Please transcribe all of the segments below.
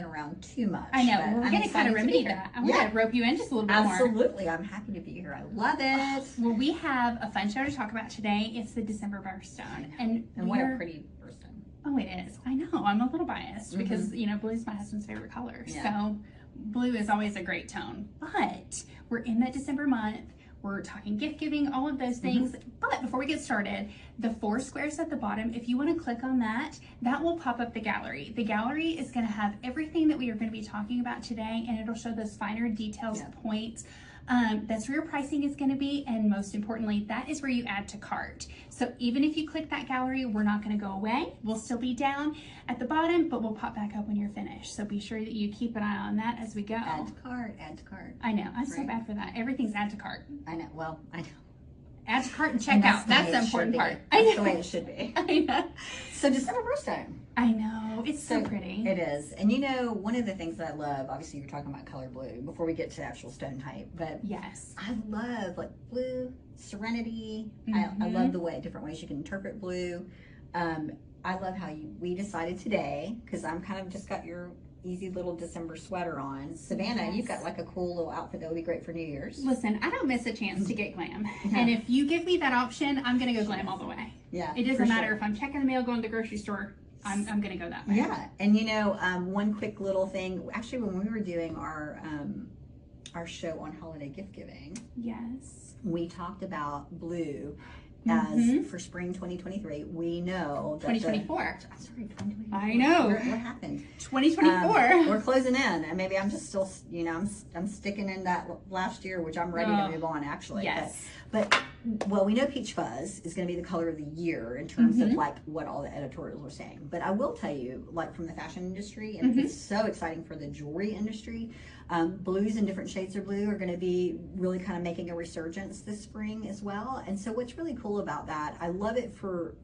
around too much. I know. We're going to kind of remedy that. I want to rope you in just a little bit more. Absolutely. I'm happy to be here. I love it. Well, we have a fun show to talk about today. It's the December Birthstone. And what a pretty birthstone. Oh, it is. I know. I'm a little biased because, you know, blue is my husband's favorite color. Yeah. So blue is always a great tone. But we're in that December month. We're talking gift giving, all of those things. But before we get started, the 4 squares at the bottom, if you want to click on that, that will pop up the gallery. The gallery is going to have everything that we are going to be talking about today, and it'll show those finer details, points. That's where your pricing is going to be, and most importantly, that is where you add to cart. So even if you click that gallery, we're not going to go away. We'll still be down at the bottom, but we'll pop back up when you're finished. So be sure that you keep an eye on that as we go. Add to cart, add to cart. I know. I'm so bad for that. Everything's add to cart. I know. Well, I know. Add to cart and check out. That's the important part. That's the way it should be. I know. So December Birthstone. I know. It's so pretty. It is. And you know, one of the things that I love, obviously you're talking about color blue before we get to actual stone type, but yes, I love like blue, serenity. I love the different ways you can interpret blue. I love how we decided today, because I'm kind of just got your easy little December sweater on. Savannah, you've got like a cool little outfit that would be great for New Year's. Listen, I don't miss a chance to get glam. And if you give me that option, I'm going to go glam all the way. Yeah. It doesn't matter if I'm checking the mail, going to the grocery store, I'm going to go that way. Yeah. And you know, one quick little thing, actually when we were doing our show on holiday gift giving, yes, we talked about blue as for spring 2023. We know that 2024. I'm sorry, 2024. I know. What happened? 2024. We're closing in, and maybe I'm just still, you know, I'm sticking in that last year, which I'm ready to move on actually. Yes. But well, we know peach fuzz is going to be the color of the year in terms of like what all the editorials were saying. But I will tell you, like from the fashion industry, and it's so exciting for the jewelry industry. Blues and different shades of blue are going to be really kind of making a resurgence this spring as well. And so what's really cool about that, I love it for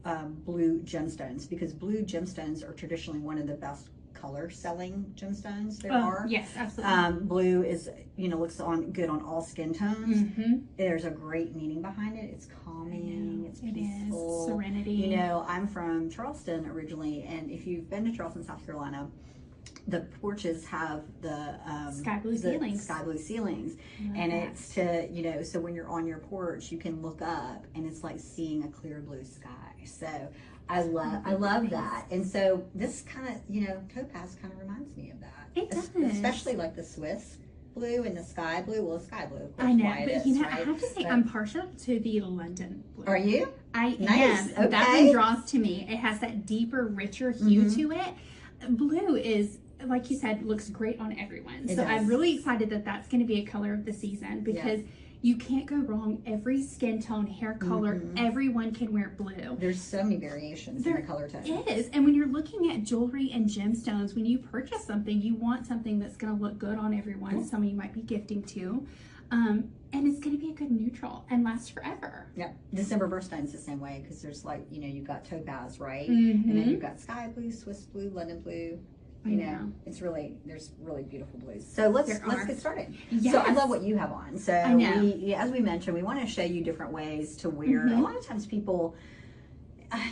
blue gemstones, because blue gemstones are traditionally one of the best color selling gemstones there are. Yes, absolutely. Blue is, you know, looks good on all skin tones. There's a great meaning behind it. It's calming, it's peaceful. It is. Serenity. You know, I'm from Charleston originally, and if you've been to Charleston, South Carolina, the porches have the sky blue ceilings. Sky blue ceilings, and it's to, you know, so when you're on your porch, you can look up, and it's like seeing a clear blue sky. So I love that, and so this kind of, you know, Topaz kind of reminds me of that. It does, especially like the Swiss blue and the sky blue. Well, the sky blue, of course, I know, why but it you is, know, right? I have to say, I'm partial to the London blue. Are you? I Nice. am. Okay. That one draws to me. It has that deeper, richer hue to it. Blue is, like you said, looks great on everyone. So I'm really excited that that's going to be a color of the season, because you can't go wrong. Every skin tone, hair color, everyone can wear blue. There's so many variations in the color tone. It is. And when you're looking at jewelry and gemstones, when you purchase something, you want something that's going to look good on everyone, someone you might be gifting to. And it's going to be a good neutral and last forever. Yeah. December Birthstone's the same way, because there's like, you know, you've got Topaz, right? And then you've got sky blue, Swiss blue, London blue. You know, it's really, there's really beautiful blues. So let's get started. Yes. So I love what you have on. So as we mentioned, we want to show you different ways to wear. A lot of times people,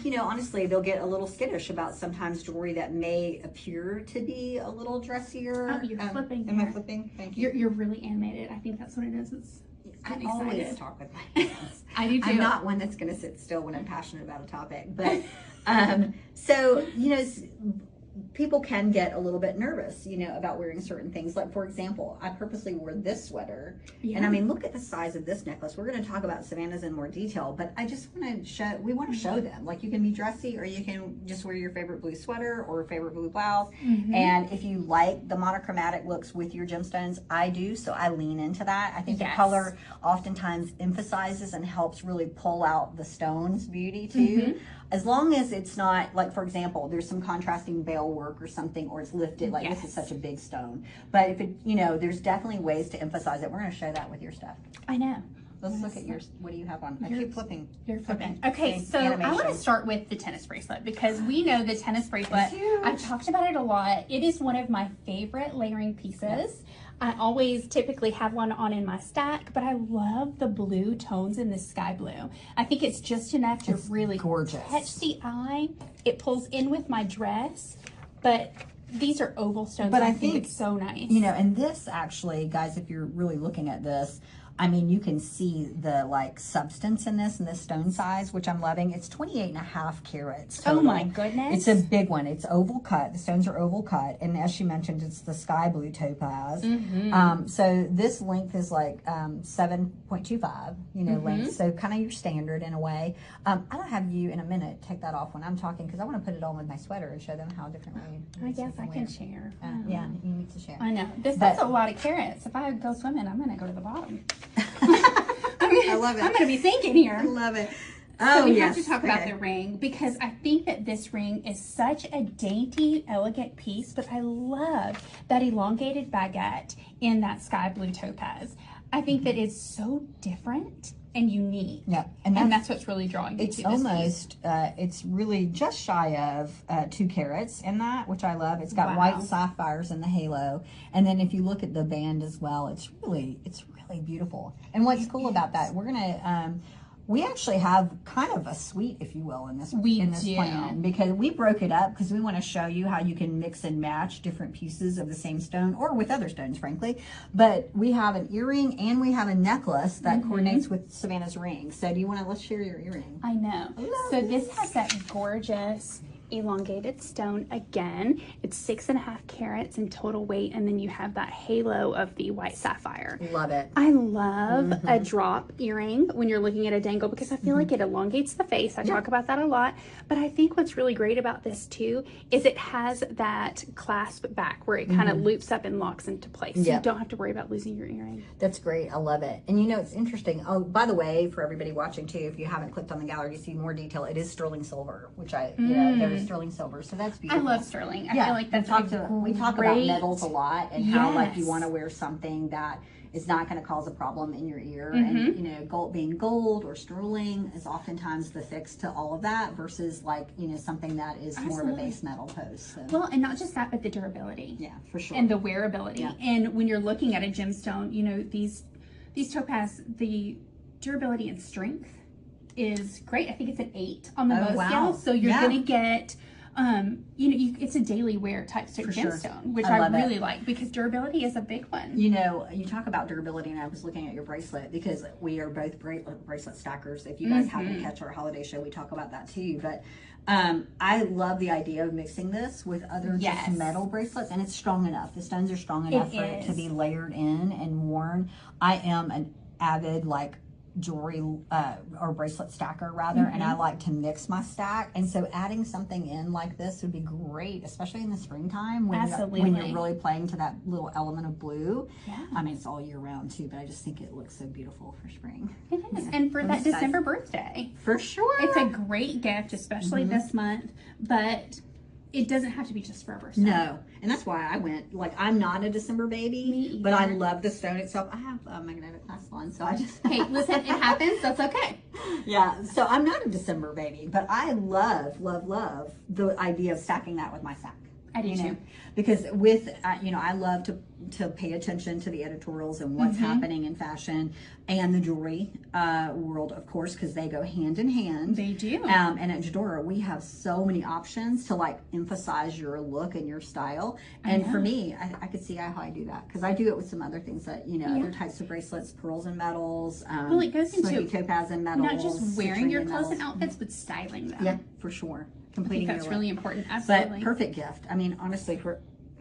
you know, honestly, they'll get a little skittish about sometimes jewelry that may appear to be a little dressier. Oh, you're flipping. Am I flipping? Thank you. You're really animated. I think that's what it is. I always talk with my hands. I do too. I'm not one that's going to sit still when I'm passionate about a topic. But so, you know, people can get a little bit nervous, you know, about wearing certain things. Like, for example, I purposely wore this sweater. And I mean, look at the size of this necklace. We're going to talk about Savannah's in more detail, but I just want to we want to show them, like, you can be dressy, or you can just wear your favorite blue sweater or favorite blue blouse. And if you like the monochromatic looks with your gemstones, I do, so I lean into that. I think the color oftentimes emphasizes and helps really pull out the stone's beauty too. As long as it's not, like, for example, there's some contrasting veil work or something, or it's lifted, like this is such a big stone. But if it, you know, there's definitely ways to emphasize it. We're going to show that with your stuff. I know. Let's look at yours. What do you have on? I keep flipping. You're flipping. Okay, so I want to start with the tennis bracelet, because we know the tennis bracelet. I've talked about it a lot. It is one of my favorite layering pieces. I always typically have one on in my stack, but I love the blue tones in the sky blue. I think it's just enough to really catch the eye. It pulls in with my dress, but these are oval stones. But I I think think it's so nice. You know, and this actually, guys, if you're really looking at this, I mean, you can see the like substance in this and the stone size, which I'm loving. It's 28.5 carats total. Oh my goodness. It's a big one. It's oval cut. The stones are oval cut. And as she mentioned, it's the sky blue topaz. So this length is like 7.25, you know, length. So kind of your standard in a way. I'm going to have you in a minute take that off when I'm talking, because I want to put it on with my sweater and show them how differently. I guess I can share. Yeah, you need to share. I know. That's a lot of carats. If I go swimming, I'm going to go to the bottom. I love it. I'm going to be sinking here. I love it. So we have to talk about the ring, because I think that this ring is such a dainty, elegant piece, but I love that elongated baguette in that sky blue topaz. I think that it's so different and unique. Yeah, and that's what's really drawing me to this almost, it's really just shy of 2 carats in that, which I love. It's got white sapphires in the halo. And then if you look at the band as well, it's really beautiful. And what's cool about that, we're going to, we actually have kind of a suite, if you will, in this plan, because we broke it up because we want to show you how you can mix and match different pieces of the same stone, or with other stones, frankly. But we have an earring and we have a necklace that coordinates with Savannah's ring. So do you want to, let's share your earring. I know. So this has that gorgeous elongated stone again. It's 6.5 carats in total weight, and then you have that halo of the white sapphire. Love it. I love a drop earring when you're looking at a dangle, because I feel like it elongates the face. I talk about that a lot, but I think what's really great about this too is it has that clasp back where it kind of loops up and locks into place. So you don't have to worry about losing your earring. That's great. I love it. And you know, it's interesting. Oh, by the way, for everybody watching too, if you haven't clicked on the gallery to see more detail, it is sterling silver, which you know, there's sterling silver, so that's beautiful. I love sterling. I feel like that's we talk about metals a lot, and how like you want to wear something that is not going to cause a problem in your ear. And you know, gold being gold or sterling is oftentimes the fix to all of that, versus like, you know, something that is more of a base metal post. So. Well, and not just that, but the durability. Yeah, for sure. And the wearability. And when you're looking at a gemstone, you know, these topaz, the durability and strength is great. I think it's an 8 on the Mohs scale. So you're going to get, you know, it's a daily wear type gemstone, which I really like, because durability is a big one. You know, you talk about durability, and I was looking at your bracelet, because we are both bracelet stackers. If you guys happen to catch our holiday show, we talk about that too. But I love the idea of mixing this with other just metal bracelets, and it's strong enough. The stones are strong enough for it to be layered in and worn. I am an avid jewelry or bracelet stacker rather, and I like to mix my stack, and so adding something in like this would be great, especially in the springtime when you're really playing to that little element of blue. I mean, it's all year round too, but I just think it looks so beautiful for spring. It is. And for that December birthday, for sure, it's a great gift, especially this month. But it doesn't have to be just for a birthday. No, and that's why I went, like, I'm not a December baby, but I love the stone itself. I have a magnetic clasp on, so I just... Hey, listen, it happens. That's okay. Yeah, so I'm not a December baby, but I love, love, love the idea of stacking that with my sack. I do too. Because with, you know, I love to pay attention to the editorials and what's happening in fashion and the jewelry world, of course, because they go hand in hand. They do. And at Jadora, we have so many options to like emphasize your look and your style. And for me, I could see how I do that, because I do it with some other things that, you know, other types of bracelets, pearls and metals. Well, it goes into topaz and metals. Not just wearing your clothes and outfits, but styling them. Yeah, for sure. Completing I think that's really important. Absolutely. But perfect gift. I mean, honestly,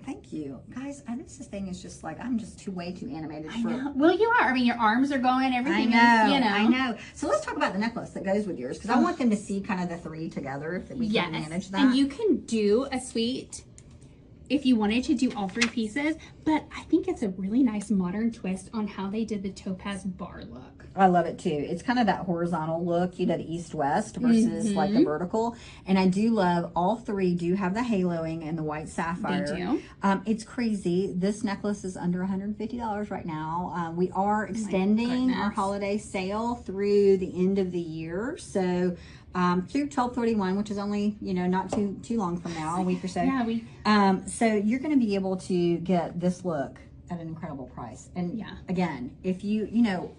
thank you guys. This thing is just like, I'm just way too animated. I know. Well, you are. I mean, your arms are going. Everything is, you know. I know. So let's talk about the necklace that goes with yours, because I want them to see kind of the 3 together, if we can manage that. And you can do a suite if you wanted to do all 3 pieces, but I think it's a really nice modern twist on how they did the topaz bar look. I love it too. It's kind of that horizontal look, you know, the east-west versus like the vertical. And I do love all 3 do have the haloing and the white sapphire. They do. It's crazy. This necklace is under $150 right now. We are extending our holiday sale through the end of the year. So through 12/31, which is only, you know, not too long from now, a week or so. Yeah, so you're going to be able to get this look at an incredible price. And again, if you know,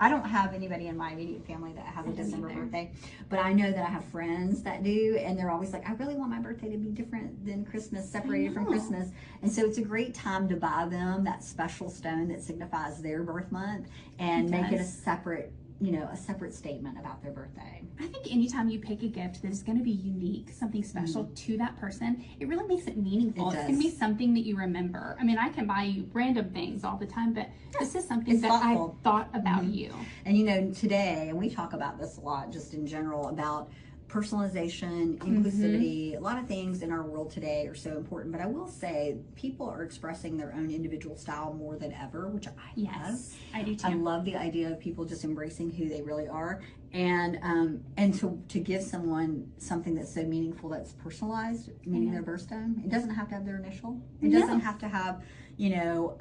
I don't have anybody in my immediate family that has a December either. birthday, but I know that I have friends that do, and they're always like, I really want my birthday to be different than Christmas, separated from Christmas. And so it's a great time to buy them that special stone that signifies their birth month and make it a separate, you know, a separate statement about their birthday. I think anytime you pick a gift that is going to be unique, something special to that person, it really makes it meaningful. It's going to be something that you remember. I mean, I can buy you random things all the time, but this is something that I thought about you. And you know, today, and we talk about this a lot just in general, about personalization, inclusivity, a lot of things in our world today are so important. But I will say, people are expressing their own individual style more than ever, which I love. I do too. I love the idea of people just embracing who they really are, and to give someone something that's so meaningful, that's personalized, meaning their birthstone. It doesn't have to have their initial. It doesn't have to have, you know,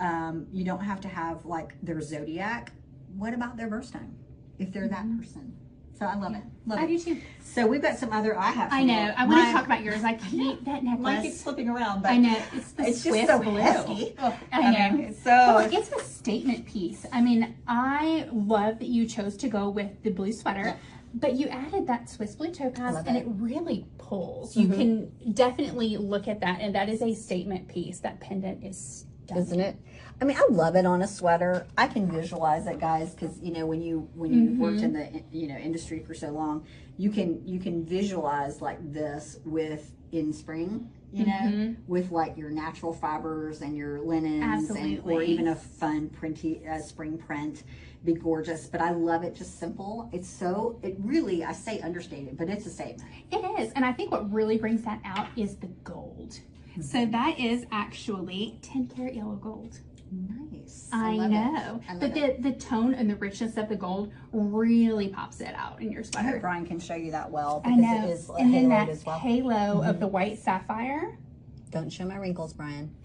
you don't have to have like their zodiac. What about their birthstone if they're that person? So I love it. Love I it. do too. So we've got some other. I have. I know. I want to talk about yours. I keep that necklace. Mine keeps slipping around, but I know it's just Swiss so blue. pesky. I know. mean, Well, it's a statement piece. I mean, I love that you chose to go with the blue sweater. But you added that Swiss blue topaz, and it really pulls. You can definitely look at that, and that is a statement piece. That pendant is stunning. Isn't it? I mean, I love it on a sweater. I can visualize it, guys, because you know when you worked in the industry for so long, you can visualize like this in spring, you know, with like your natural fibers and your linens, or even a fun printy spring print. Be gorgeous, but I love it just simple. It really, I say understated, but it's a statement. It is, and I think what really brings that out is the gold. So that is actually 10 karat yellow gold. Nice. I know. But the tone and the richness of the gold really pops it out in your I sweater. hope Brian can show you that well, I because know. it is And then that as well. halo of the white sapphire. Don't show my wrinkles, Brian.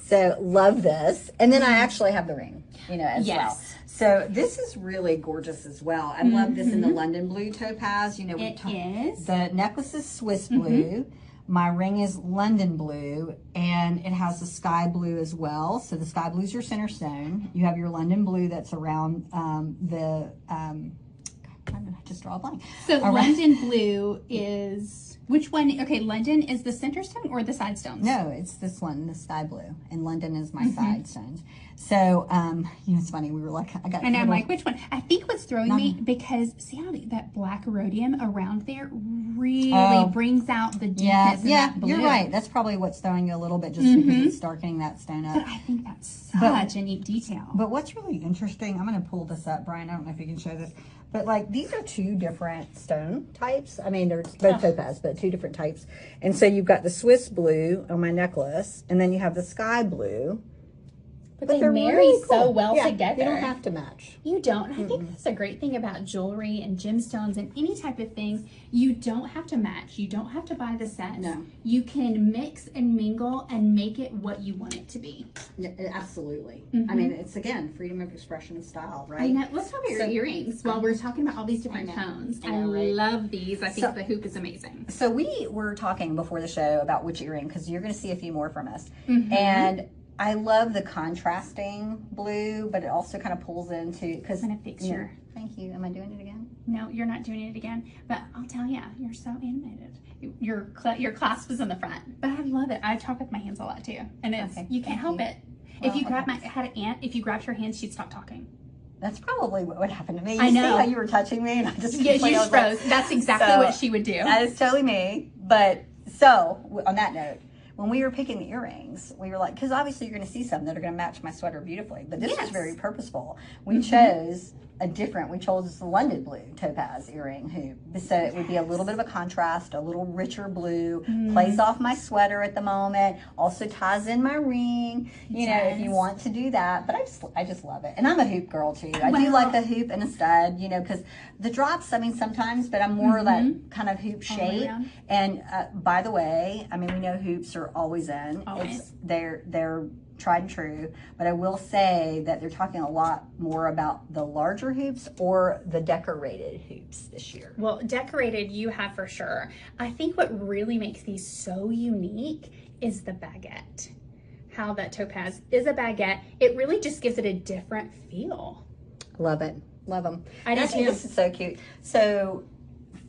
So love this. And then I actually have the ring, you know, as well. So this is really gorgeous as well. I love this in the London blue topaz. You know, the necklace is Swiss blue. My ring is London blue, and it has the sky blue as well. So the sky blue is your center stone. You have your London blue that's around I just draw a blank. So London blue is, which one? Okay, London is the center stone or the side stones? No, it's this one, the sky blue, and London is my side stones. So, you know, it's funny. We were like, and I'm like, which one? I think what's throwing me, because see how that black rhodium around there really brings out the deepness in that blue. You're right. That's probably what's throwing you a little bit, just because it's darkening that stone up. But I think that's such a neat detail. But what's really interesting, I'm going to pull this up, Brian. I don't know if you can show this, but like these are two different stone types. I mean, they're both topaz, but two different types. And so you've got the Swiss blue on my necklace, and then you have the sky blue. But they marry really so well together. You don't have to match. You don't. I think that's a great thing about jewelry and gemstones and any type of things. You don't have to match. You don't have to buy the sets. No. You can mix and mingle and make it what you want it to be. Yeah, absolutely. I mean, it's, again, freedom of expression and style, right? I know. Let's talk about your earrings while we're talking about all these different tones. I love these. I think the hoop is amazing. So we were talking before the show about which earring, because you're going to see a few more from us. And I love the contrasting blue, but it also kind of pulls into, because I'm going to fix your... Thank you. Am I doing it again? No, you're not doing it again. But I'll tell you, you're so animated. Your clasp is in the front. But I love it. I talk with my hands a lot too. And it's you can't help it. Well, if you grab had an aunt, if you grabbed her hands, she'd stop talking. That's probably what would happen to me. I know. See how you were touching me and I just you just froze. That's exactly what she would do. That is totally me. But so on that note, when we were picking the earrings, we were like, because obviously you're going to see some that are going to match my sweater beautifully, but this was very purposeful. We chose we chose the London blue topaz earring hoop. So it would be a little bit of a contrast, a little richer blue, plays off my sweater at the moment, also ties in my ring, you know, if you want to do that. But I just love it. And I'm a hoop girl too. I do like the hoop and a stud, you know, because the drops, I mean, sometimes, but I'm more that kind of hoop shape. And by the way, I mean, we know hoops are always in. Always. They're tried and true, but I will say that they're talking a lot more about the larger hoops or the decorated hoops this year. Well, decorated you have for sure. I think what really makes these so unique is the baguette. how that topaz is a baguette. It really just gives it a different feel. Love it. Love them. I do think too. this is so cute. So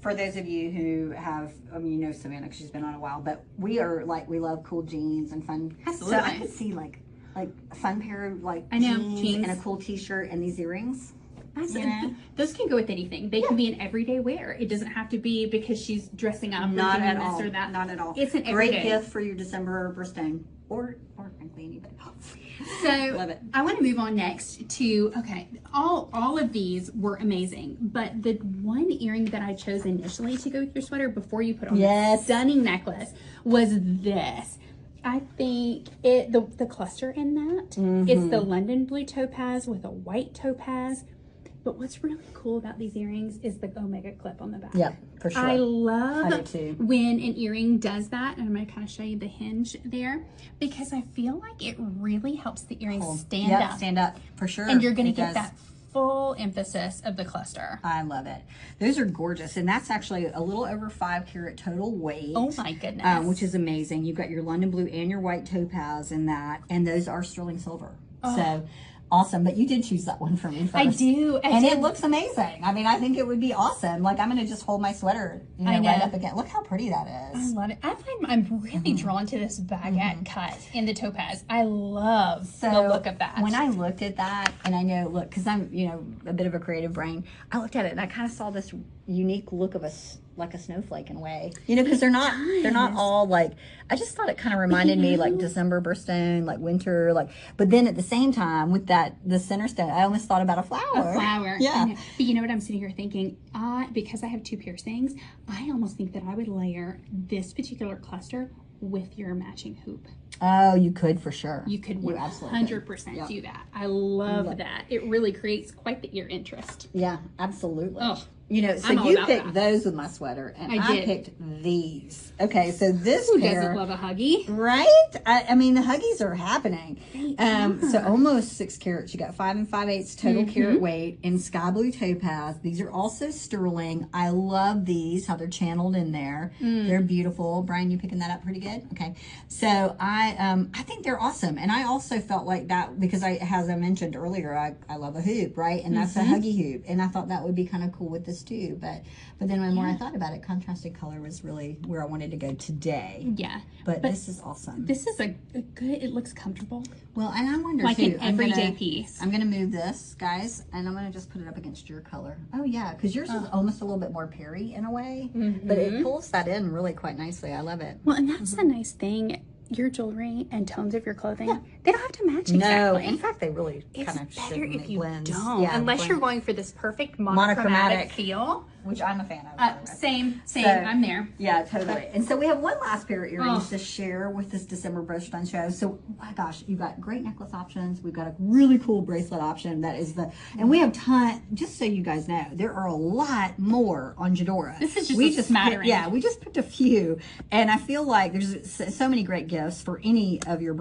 for those of you who have, I mean, you know Savannah, 'cause she's been on a while, but we are like, we love cool jeans and fun. Absolutely. So I could see like a fun pair of like I know, jeans and a cool t-shirt and these earrings. Absolutely. Those can go with anything. They can be an everyday wear. It doesn't have to be because she's dressing up Not or at doing all. this or that. Not at all. It's an great everyday gift for your December birthstone or frankly anybody else. So Love it. I want to move on next to, okay, all of these were amazing, but the one earring that I chose initially to go with your sweater before you put on the stunning necklace was this. I think the cluster in that, it's the London blue topaz with a white topaz. But what's really cool about these earrings is the Omega clip on the back. Yep, for sure. I love I do too. when an earring does that, and I'm going to kind of show you the hinge there, because I feel like it really helps the earring stand up. Stand up, for sure. And you're going to get that full emphasis of the cluster. I love it. Those are gorgeous, and that's actually a little over 5 carat total weight. Oh my goodness. Which is amazing. You've got your London blue and your white topaz in that, and those are sterling silver. Oh. So awesome. But you did choose that one for me first. I do. And it looks amazing. I mean, I think it would be awesome. Like, I'm going to just hold my sweater, you know, right up again. Look how pretty that is. I love it. I find I'm really drawn to this baguette cut in the topaz. I love the look of that. When I looked at that, and I know, look, because I'm, you know, a bit of a creative brain, I looked at it and I kind of saw this unique look of like a snowflake in a way, you know, because they're not all like, I just thought it kind of reminded me like December birthstone, like winter, like, but then at the same time with the center stone, I almost thought about a flower. A flower. Yeah. But you know what I'm sitting here thinking? Because I have 2 piercings, I almost think that I would layer this particular cluster with your matching hoop. Oh, you could for sure. You could 100% do that. I love that. It really creates quite the ear interest. Yeah, absolutely. Oh, you know, so you picked those with my sweater, and I picked these. Okay, so this Who pair, doesn't love a Huggy? Right? I mean, the Huggies are happening. So almost 6 carats. You got 5 5/8 total carat weight in sky blue topaz. These are also sterling. I love these, how they're channeled in there. They're beautiful. Brian, you picking that up pretty good? Okay. So I think they're awesome. And I also felt like that because as I mentioned earlier, I love a hoop, right? And that's a Huggy hoop. And I thought that would be kind of cool with this too. But then the more I thought about it, contrasted color was really where I wanted to go today. Yeah. But this is awesome. This is a good, it looks comfortable. Well, and I wonder like too, an everyday piece. I'm going to move this, guys, and I'm going to just put it up against your color. Oh, yeah, because yours is almost a little bit more Perry in a way, but it pulls that in really quite nicely. I love it. Well, and that's the nice thing. Your jewelry and tones of your clothing, they don't have to match exactly. No, in fact, they really kind of better shouldn't. if you blends. don't, Yeah, unless you're going for this perfect monochromatic feel. Which I'm a fan of. Same. So, I'm there. Yeah, totally. And so we have one last pair of earrings to share with this December Birthstone show. So, my gosh, you've got great necklace options. We've got a really cool bracelet option. That is and we have just so you guys know, there are a lot more on Jadora. This is just a smattering. We just picked a few. And I feel like there's so many great gifts for any of your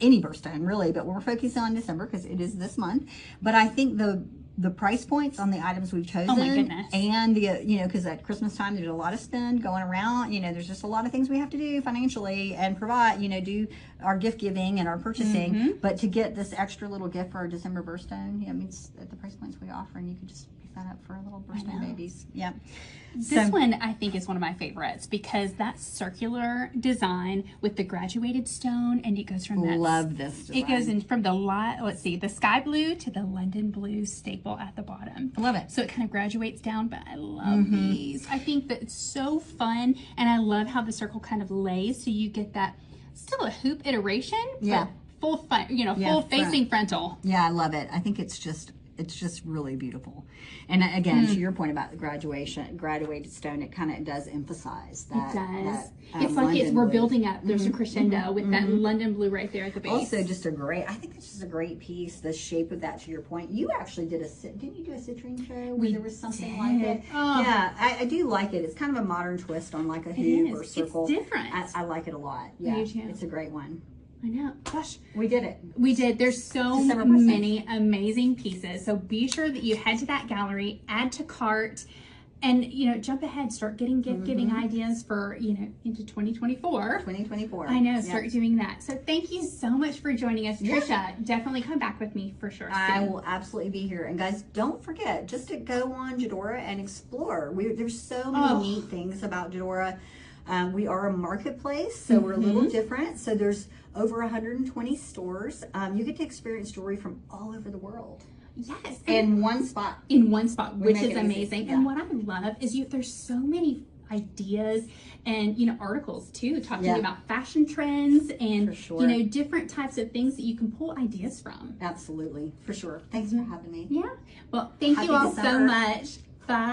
any birthstone, really. But we're focusing on December because it is this month. But I think the price points on the items we've chosen, oh my goodness, and because at Christmas time there's a lot of spend going around. There's just a lot of things we have to do financially and provide. Do our gift giving and our purchasing. But to get this extra little gift for our December birthstone, I mean, it's at the price points we offer, and you could just pick that up for little birthday babies. Yeah. This one I think is one of my favorites because that circular design with the graduated stone, and it goes from that. Love this design. It goes in from the sky blue to the London blue staple at the bottom. I love it. So it kind of graduates down, but I love these. I think that it's so fun, and I love how the circle kind of lays, so you get that still a hoop iteration, but full facing frontal. Yeah, I love it. I think it's just really beautiful. And again, to your point about the graduated stone, it kind of does emphasize that. It does. It's like we're building up. There's a crescendo with that London blue right there at the base. Also, I think this is a great piece. The shape of that, to your point. You actually didn't you do a citrine show where there was something like it? Oh. Yeah, I do like it. It's kind of a modern twist on like a hoop or circle. It's different. I like it a lot. Yeah, it's a great one. I know. Gosh. We did it. We did. There's so many amazing pieces. So be sure that you head to that gallery, add to cart, And, you know, jump ahead, start getting gift giving ideas for, you know, into 2024. 2024. I know, start doing that. So thank you so much for joining us. Trisha, definitely come back with me for sure. I will absolutely be here. And guys, don't forget just to go on Jedora and explore. There's so many neat things about Jedora. We are a marketplace, so we're a little different. So there's over 120 stores. You get to experience jewelry from all over the world. Yes. In one spot. In one spot, which is amazing. Yeah. And what I love is there's so many ideas and, you know, articles too, talking about fashion trends and, you know, different types of things that you can pull ideas from. Absolutely. For sure. Thanks for having me. Yeah. Well, thank you all so much. Bye.